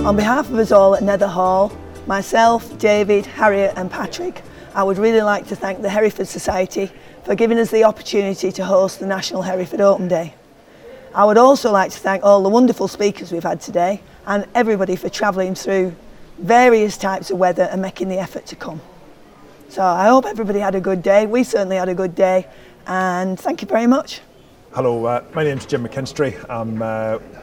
On behalf of us all at Nether Hall, myself, David, Harriet and Patrick, I would really like to thank the Hereford Society for giving us the opportunity to host the National Hereford Open Day. I would also like to thank all the wonderful speakers we've had today and everybody for travelling through various types of weather and making the effort to come. So I hope everybody had a good day. We certainly had a good day, and thank you very much. Hello, my name's Jim McKinstry. I'm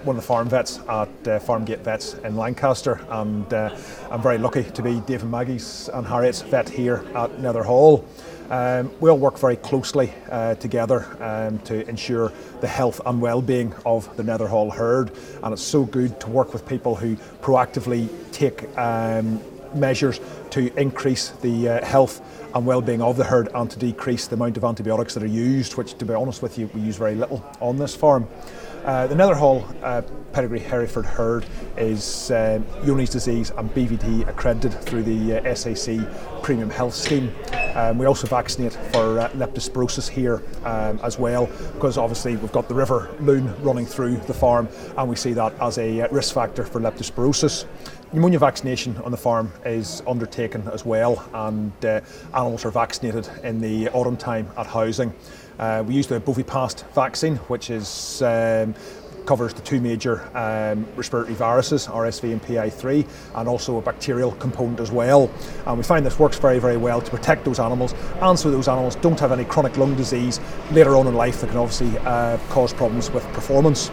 one of the farm vets at Farmgate Vets in Lancaster, and I'm very lucky to be Dave and Maggie's and Harriet's vet here at Nether Hall. We all work very closely together to ensure the health and well-being of the Nether Hall herd, and it's so good to work with people who proactively take measures to increase the health and well-being of the herd and to decrease the amount of antibiotics that are used, which, to be honest with you, we use very little on this farm. The Nether Hall pedigree Hereford herd is Johne's disease and BVD accredited through the SAC Premium Health Scheme. We also vaccinate for leptospirosis here as well, because obviously we've got the river loon running through the farm, and we see that as a risk factor for leptospirosis. Pneumonia vaccination on the farm is undertaken as well, and animals are vaccinated in the autumn time at housing. We use the Bovipast vaccine, which is covers the two major respiratory viruses, RSV and PI3, and also a bacterial component as well. And we find this works very, very well to protect those animals, and so those animals don't have any chronic lung disease later on in life that can obviously cause problems with performance.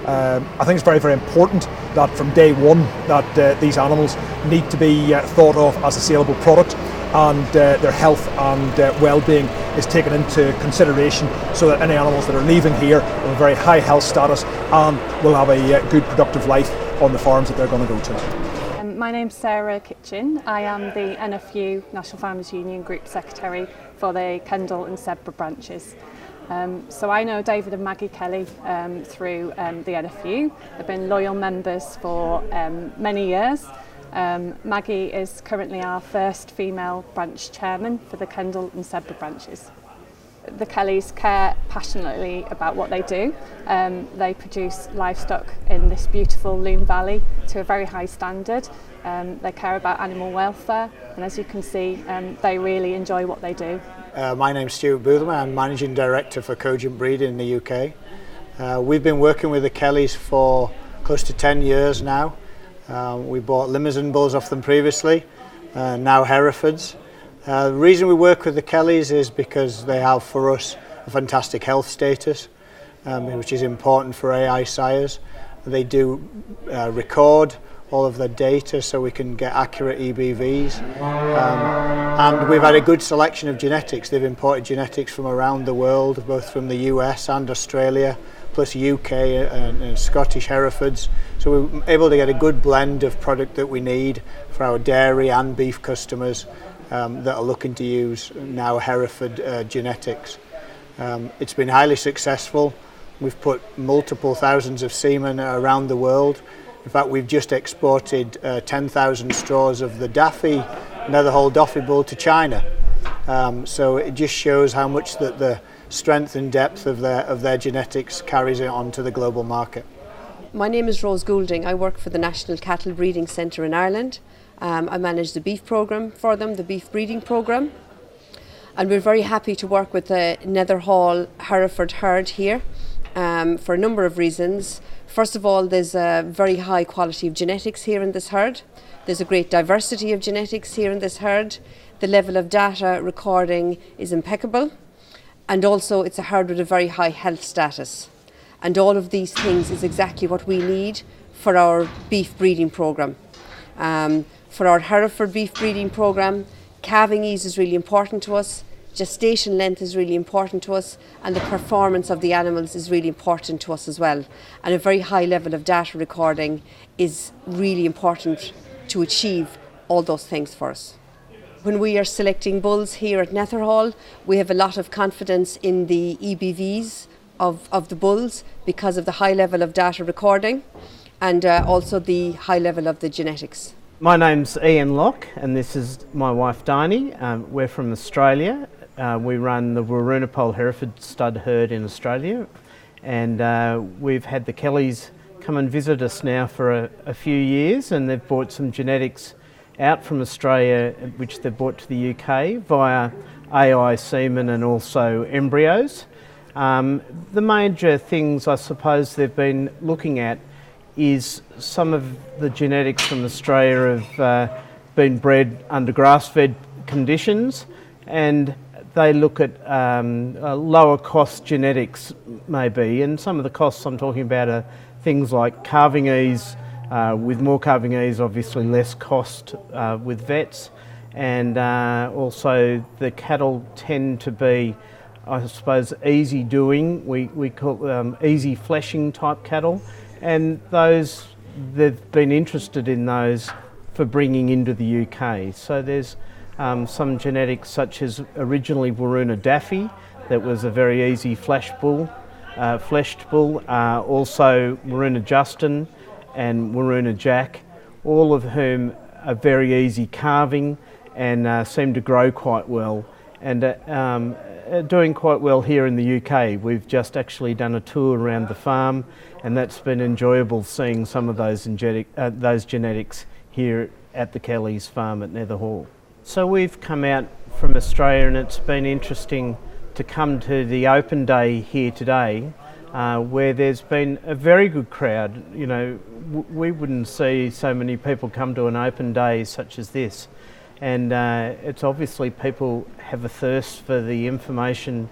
I think it's very, very important that from day one that these animals need to be thought of as a saleable product, and their health and well-being is taken into consideration, so that any animals that are leaving here have a very high health status and will have a good productive life on the farms that they're going to go to. My name's Sarah Kitchen. I am the NFU, National Farmers Union Group Secretary for the Kendal and Sedbergh branches. So I know David and Maggie Kelly through the NFU. They've been loyal members for many years. Maggie is currently our first female branch chairman for the Kendal and Sedbergh branches. The Kellys care passionately about what they do. They produce livestock in this beautiful Loon Valley to a very high standard. They care about animal welfare, and as you can see, they really enjoy what they do. My name's Stuart Bootham. I'm Managing Director for Cogent Breeding in the UK. We've been working with the Kellys for close to 10 years now. We bought Limousin bulls off them previously, now Herefords. The reason we work with the Kellys is because they have for us a fantastic health status, which is important for AI sires. They do record all of their data so we can get accurate EBVs, and we've had a good selection of genetics. They've imported genetics from around the world, both from the US and Australia, plus UK and Scottish Herefords. So we're able to get a good blend of product that we need for our dairy and beef customers that are looking to use now Hereford genetics. It's been highly successful. We've put multiple thousands of semen around the world. In fact, we've just exported 10,000 straws of the Daffy, Nether Hall Daffy bull to China. So it just shows how much that the strength and depth of their genetics carries it on to the global market. My name is Rose Goulding. I work for the National Cattle Breeding Centre in Ireland. I manage the beef programme for them, the beef breeding programme. And we're very happy to work with the Nether Hall Hereford herd here for a number of reasons. First of all, there's a very high quality of genetics here in this herd. There's a great diversity of genetics here in this herd. The level of data recording is impeccable. And also it's a herd with a very high health status. And all of these things is exactly what we need for our beef breeding programme. For our Hereford beef breeding programme, calving ease is really important to us, gestation length is really important to us, and the performance of the animals is really important to us as well. And a very high level of data recording is really important to achieve all those things for us. When we are selecting bulls here at Nether Hall, we have a lot of confidence in the EBVs of the bulls because of the high level of data recording and also the high level of the genetics. My name's Ian Locke and this is my wife Diney. We're from Australia. We run the Warunapole Hereford stud herd in Australia, and we've had the Kellys come and visit us now for a few years, and they've brought some genetics out from Australia which they've brought to the UK via AI semen and also embryos. The major things I suppose they've been looking at is some of the genetics from Australia have been bred under grass-fed conditions, and they look at lower cost genetics maybe, and some of the costs I'm talking about are things like calving ease. With more calving ease, obviously less cost with vets, and also the cattle tend to be, I suppose, easy doing. We call them easy fleshing type cattle, and those, they've been interested in those for bringing into the UK. So there's some genetics such as originally Waroona Daffy, that was a very easy fleshed bull, also Waroona Justin and Waroona Jack, all of whom are very easy calving and seem to grow quite well, and doing quite well here in the UK. We've just actually done a tour around the farm, and that's been enjoyable seeing some of those genetics here at the Kelly's farm at Nether Hall. So we've come out from Australia, and it's been interesting to come to the open day here today, where there's been a very good crowd. You know, we wouldn't see so many people come to an open day such as this, and it's obviously people have a thirst for the information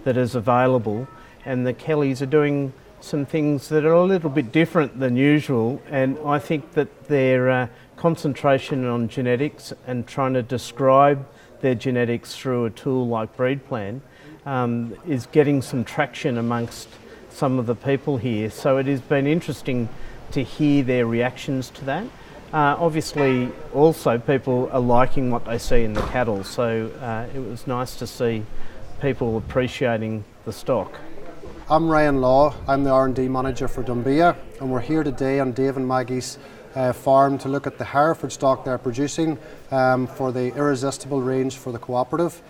that is available, and the Kellys are doing some things that are a little bit different than usual, and I think that their concentration on genetics and trying to describe their genetics through a tool like BreedPlan is getting some traction amongst some of the people here. So it has been interesting to hear their reactions to that. Obviously also people are liking what they see in the cattle, so it was nice to see people appreciating the stock. I'm Ryan Law, I'm the R&D manager for Dumbia, and we're here today on Dave and Maggie's farm to look at the Hereford stock they're producing for the Irresistible range for the cooperative.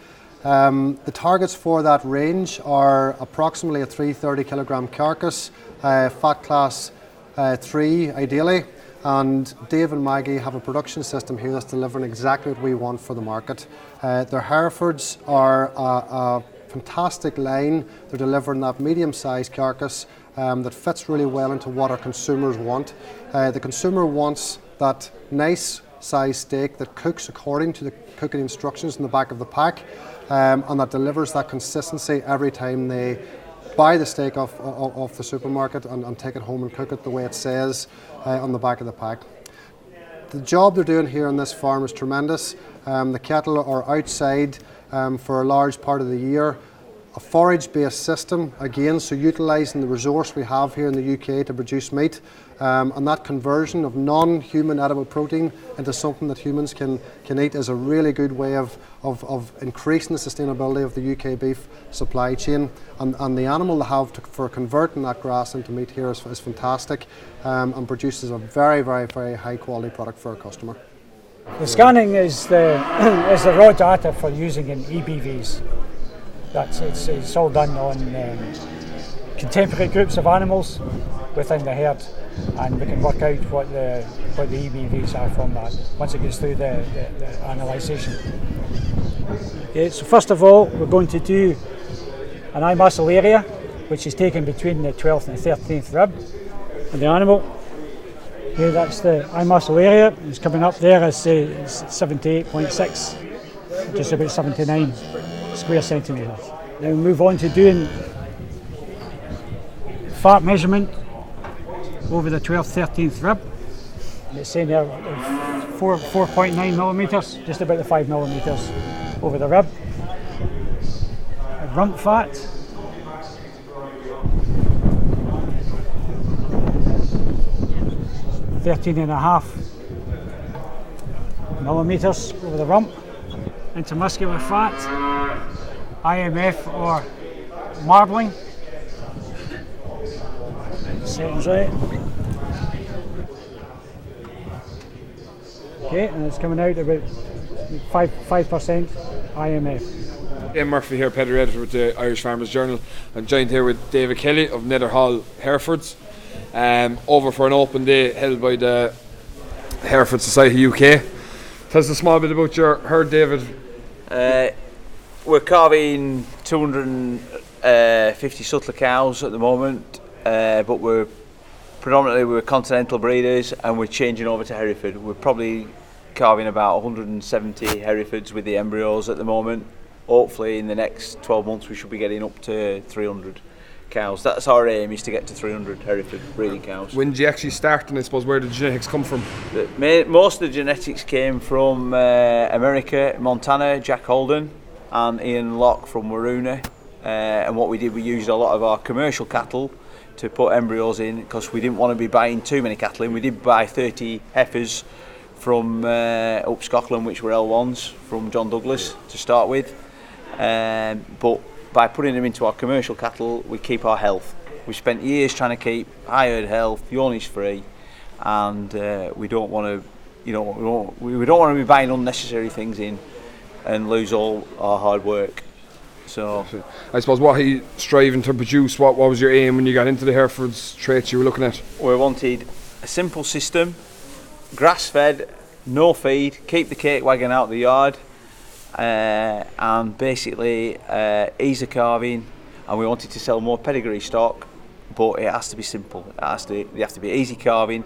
The targets for that range are approximately a 330 kilogram carcass, fat class 3 ideally, and Dave and Maggie have a production system here that's delivering exactly what we want for the market. Their Herefords are a fantastic line. They're delivering that medium-sized carcass that fits really well into what our consumers want. The consumer wants that nice size steak that cooks according to the cooking instructions in the back of the pack, and that delivers that consistency every time they buy the steak off the supermarket and take it home and cook it the way it says on the back of the pack. The job they're doing here on this farm is tremendous. The cattle are outside for a large part of the year. A forage-based system, again, so utilising the resource we have here in the UK to produce meat, and that conversion of non-human edible protein into something that humans can eat is a really good way of increasing the sustainability of the UK beef supply chain. And the animal they have for converting that grass into meat here is fantastic, and produces a very, very, very high quality product for our customer. The scanning is the raw data for using in EBVs. It's all done on contemporary groups of animals within the herd, and we can work out what the EBVs are from that once it gets through the analysation. Okay, so first of all, we're going to do an eye muscle area, which is taken between the 12th and 13th rib of the animal. Okay, that's the eye muscle area. It's coming up there as 78.6, just about 79 square centimetres. Then we move on to doing fat measurement over the 12th, 13th rib. And it's saying there 4.9 millimetres, just about the 5 millimetres over the rib. Rump fat. .5 millimetres over the rump. Intermuscular fat, IMF or marbling. Settings right. Okay, and it's coming out about 5% IMF. Ian Murphy here, Editor with the Irish Farmers Journal. I'm joined here with David Kelly of Nether Hall, Herefords. over for an open day held by the Hereford Society UK. Tell us a small bit about your herd, David. We're carving 250 sutler cows at the moment, but we're continental breeders, and we're changing over to Hereford. We're probably carving about 170 Herefords with the embryos at the moment. Hopefully in the next 12 months we should be getting up to 300 cows. That's our aim, is to get to 300 Hereford breeding cows. When did you actually start, and I suppose where did the genetics come from? Most of the genetics came from America, Montana, Jack Holden and Ian Locke from Waroona. And what we did, we used a lot of our commercial cattle to put embryos in, because we didn't want to be buying too many cattle in. We did buy 30 heifers from up Scotland, which were L1s from John Douglas to start with. But by putting them into our commercial cattle, we keep our health. We spent years trying to keep high herd health, yawnish free, and we don't want to, we don't want to be buying unnecessary things in and lose all our hard work. So I suppose, what are you striving to produce? What was your aim when you got into the Hereford's traits you were looking at? We wanted a simple system, grass fed, no feed, keep the cake wagon out of the yard, and basically ease the calving. And we wanted to sell more pedigree stock, but it has to be simple. They have to be easy calving,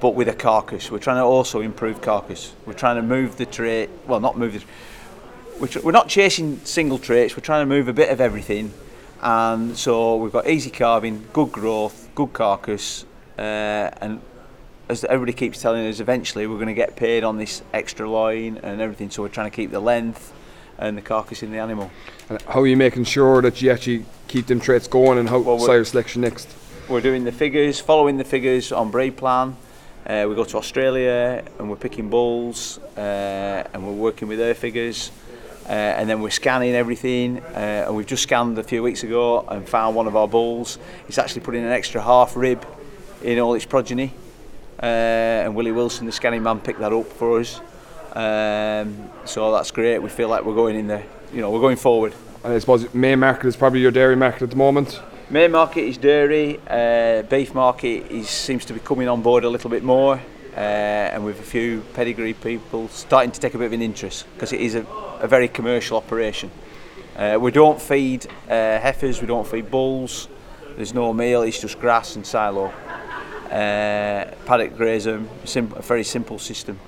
but with a carcass. We're trying to also improve carcass. We're trying to move the trait, well, not move the, we're not chasing single traits, we're trying to move a bit of everything. And so we've got easy calving, good growth, good carcass, and as everybody keeps telling us, eventually we're going to get paid on this extra loin and everything, so we're trying to keep the length and the carcass in the animal. And how are you making sure that you actually keep them traits going, and how sire selection next? We're doing the figures, following the figures on breed plan. We go to Australia and we're picking bulls, and we're working with their figures. And then we're scanning everything, and we've just scanned a few weeks ago and found one of our bulls. It's actually putting an extra half rib in all its progeny, and Willie Wilson, the scanning man, picked that up for us. So that's great. We feel like we're going in there, we're going forward. And I suppose main market is probably your dairy market at the moment. Main market is dairy. Beef market seems to be coming on board a little bit more, and with a few pedigree people starting to take a bit of an interest, because it is a very commercial operation. We don't feed heifers, we don't feed bulls. There's no meal, it's just grass and silo. Paddock graze them, a very simple system.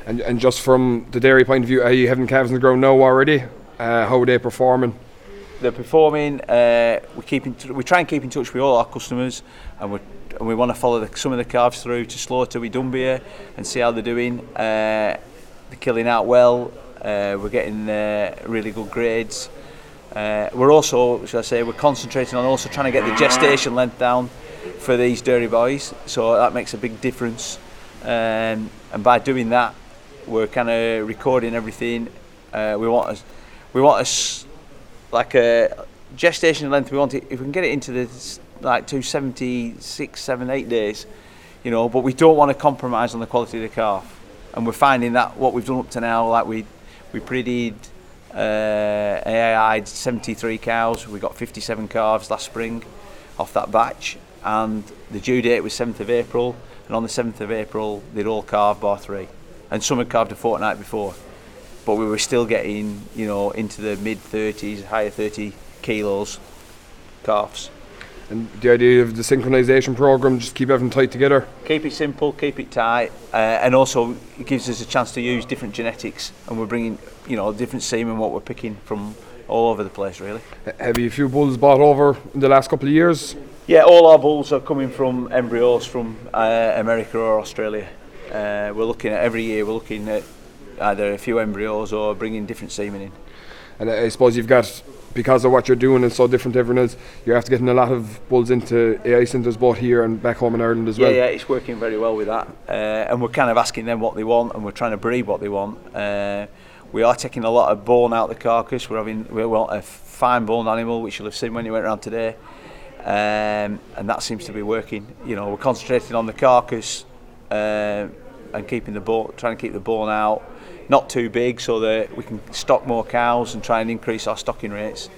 And just from the dairy point of view, are you having calves on the ground now already? How are they performing? They're performing. We try and keep in touch with all our customers, and we want to follow some of the calves through to slaughter with Dumbia and see how they're doing. They're killing out well. We're getting really good grades. We're also, we're concentrating on also trying to get the gestation length down for these dairy boys, so that makes a big difference. And by doing that, we're kind of recording everything. We want like a gestation length. We want it, if we can get it into the like 276, 7, 8 days, but we don't want to compromise on the quality of the calf. And we're finding that what we've done up to now, like we pre-did AI'd 73 cows. We got 57 calves last spring off that batch, and the due date was 7th of April, and on the 7th of April they'd all calved bar 3, and some had calved a fortnight before, but we were still getting into the mid 30s, higher 30 kilos calves. And the idea of the synchronisation program, just keep everything tight together? Keep it simple, keep it tight, and also it gives us a chance to use different genetics, and we're bringing different semen, what we're picking from all over the place really. Have you a few bulls bought over in the last couple of years? Yeah, all our bulls are coming from embryos from America or Australia. We're looking at every year, we're looking at either a few embryos or bringing different semen in. And I suppose you've got, because of what you're doing is so different to everyone else, you're after getting a lot of bulls into AI centres both here and back home in Ireland as well. Yeah, it's working very well with that, and we're kind of asking them what they want, and we're trying to breed what they want. We are taking a lot of bone out of the carcass. We want a fine boned animal, which you'll have seen when you went around today, and that seems to be working. We're concentrating on the carcass and keeping the bone, trying to keep the bone out, not too big, so that we can stock more cows and try and increase our stocking rates.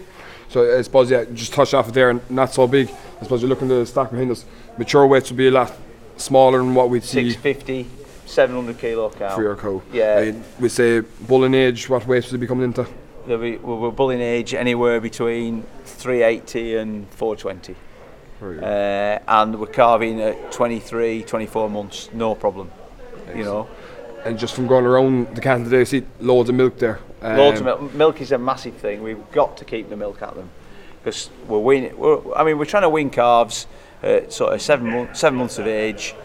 So I suppose, just touch off it there, not so big. I suppose you're looking at the stock behind us. Mature weights would be a lot smaller than what we'd see 650, 700 kilo cow. for your cow. Yeah. We say bull in age, what weights would it be coming into? We're bull in age anywhere between 380 and 420. And we're calving at 23, 24 months, no problem. Nice. You know. And just from going around the cattle today, I see loads of milk there. Loads of milk. Milk is a massive thing. We've got to keep the milk at them because we're trying to wean calves at sort of 7 months of age,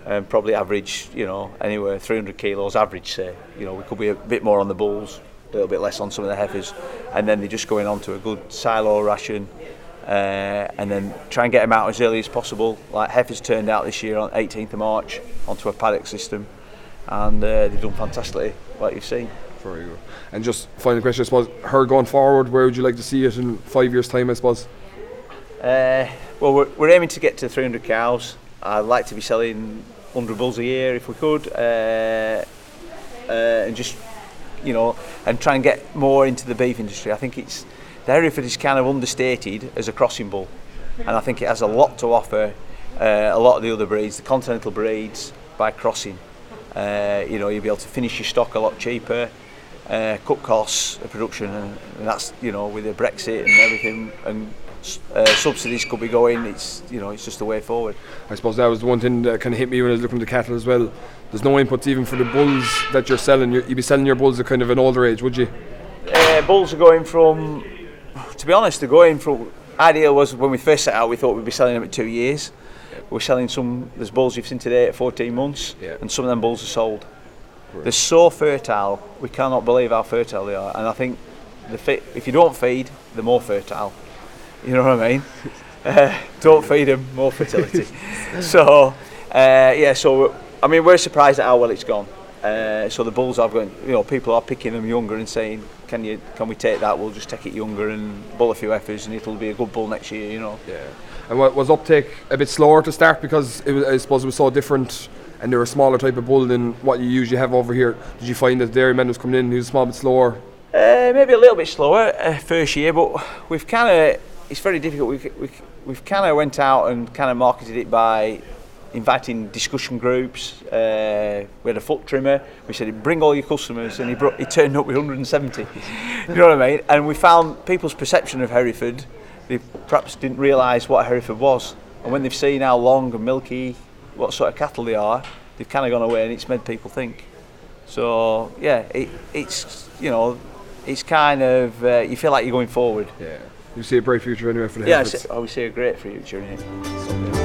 and probably average, you know, anywhere 300 kilos average. Say, you know, we could be a bit more on the bulls, a little bit less on some of the heifers, and then they're just going on to a good silo ration. And then try and get them out as early as possible. Like heifers turned out this year on 18th of March onto a paddock system, and they've done fantastically, like you've seen. Very good. And just final question, I suppose, her going forward, where would you like to see it in 5 years' time, I suppose? Well, we're aiming to get to 300 cows. I'd like to be selling 100 bulls a year if we could, and just, you know, and try and get more into the beef industry. I think the Hereford is kind of understated as a crossing bull, and I think it has a lot to offer a lot of the other breeds, the continental breeds, by crossing. You know, you'll be able to finish your stock a lot cheaper, cut costs of production, and that's, you know, with the Brexit and everything, and subsidies could be going. It's, you know, it's just the way forward. I suppose that was the one thing that kind of hit me when I was looking at the cattle as well. There's no inputs even for the bulls that you're selling. You'd be selling your bulls at kind of an older age, would you? Bulls are going from, to be honest, ideal was when we first set out, we thought we'd be selling them at 2 years. We're selling there's bulls you've seen today at 14 months, and some of them bulls are sold. Right. They're so fertile, we cannot believe how fertile they are. And I think if you don't feed, they're more fertile. You know what I mean? Don't feed them, more fertility. So I mean, we're surprised at how well it's gone. So the bulls are going, you know, people are picking them younger and saying, can we take that? We'll just take it younger and bull a few heifers, and it'll be a good bull next year, you know. Yeah. And was uptake a bit slower to start because I suppose it was so different, and they were a smaller type of bull than what you usually have over here? Did you find that the dairyman was coming in, he was a small bit slower? Maybe a little bit slower first year, but we've kind of, it's very difficult. We've kind of went out and kind of marketed it by inviting discussion groups. We had a foot trimmer. We said, bring all your customers, and he turned up with 170. You know what I mean? And we found people's perception of Hereford, they perhaps didn't realise what Hereford was. And when they've seen how long and milky, what sort of cattle they are, they've kind of gone away, and it's made people think. So yeah, it's, you know, it's kind of, you feel like you're going forward. Yeah. You see a bright future anyway for the Herefords? Yeah, we see a great future in it.